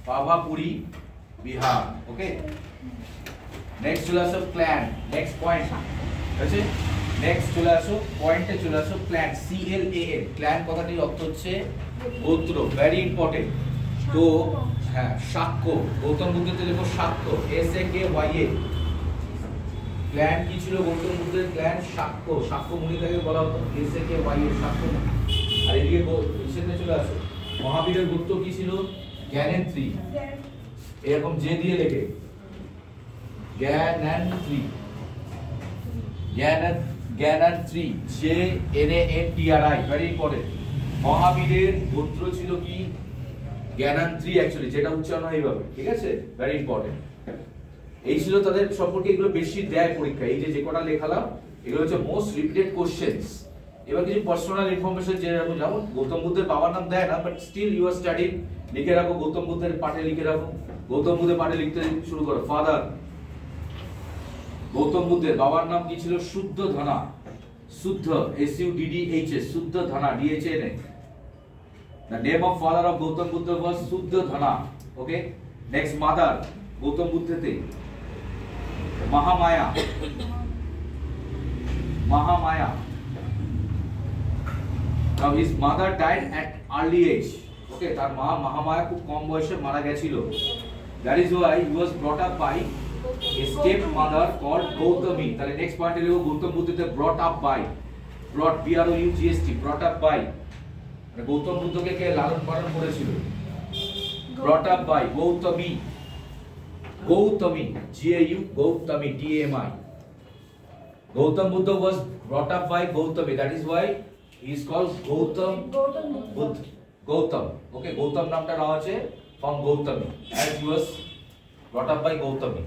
পাভাপুরি বিহার। ওকে, next চলে আসো clan, next point আছে, নেক্সট চলে আসো পয়েন্টে চলে আসো ক্ল্যান, CLAN, ক্ল্যান কথাটির অর্থ হচ্ছে গোত্র, ভেরি ইম্পর্টেন্ট। তো হ্যাঁ, শাক্য, গৌতম বুদ্ধের লেখো শাক্য, SAKYA। ক্ল্যান কি ছিল গৌতম বুদ্ধের? ক্ল্যান শাক্য, শাক্য মুনি থেকে বলা হতো, SAKYA, শাক্য মুনি। আর এদিকে হিসেবে চলে আসো, মহাবীরের গোত্র কি ছিল? জ্ঞানেন্দ্রী, এরকম যে দিয়ে লেখে, জ্ঞানেন্দ্রী, জ্ঞানেন্দ্রী, JNANTRI, ভেরি ইম্পর্টেন্ট। মহাবীরের গোত্র ছিল কি? জ্ঞানেন্দ্রী, অ্যাকচুয়ালি যেটা উচ্চারণ হয় এইভাবে, ঠিক আছে, ভেরি ইম্পর্টেন্ট। এই ছিল তাদের সম্পর্কে, এগুলো বেশি দেয় পরীক্ষা, এই যে কটা লেখালাম এগুলো হচ্ছে মোস্ট রিপিটেড কোশ্চেন্স। এবার কিছু পার্সোনাল ইনফরমেশন জেনে রাখো, যেমন গৌতম বুদ্ধের বাবার নাম দেয় না, but still you are studying, লিখে রাখো, গৌতম বুদ্ধের পাঠে লিখে রাখো। গৌতম বুদ্ধের পাঠে লিখতে শুরু করো, ফাদার গৌতম বুদ্ধের বাবার নাম কি ছিল? শুদ্ধ ধনা, শুদ্ধ, SUDDHA, শুদ্ধ ধনা, DHA। The name of father of Gautam Buddha was Suddhodana. Okay. Next, mother Gautam Buddha te Mahamaya. Mahamaya. Now his mother died at early age. Okay, তার মা মহামায়া খুব কম বয়সে মারা গেছিল। That is why he was brought up by a step mother called Gautami. তাহলে next point এ লিখো গৌতম বুদ্ধকে brought up by, brought, BROUGHT, brought up by, Gautam বুদ্ধকে কে লালন পালন করেছিল? brought up by Gautami, Gautami, Gautami, TAMI. Gautam Buddha was brought up by Gautami, that is why he is called Gautam Buddha. Gautam, okay, Gautam নামটা নেওয়া আছে from Gautami, as he was brought up by Gautami.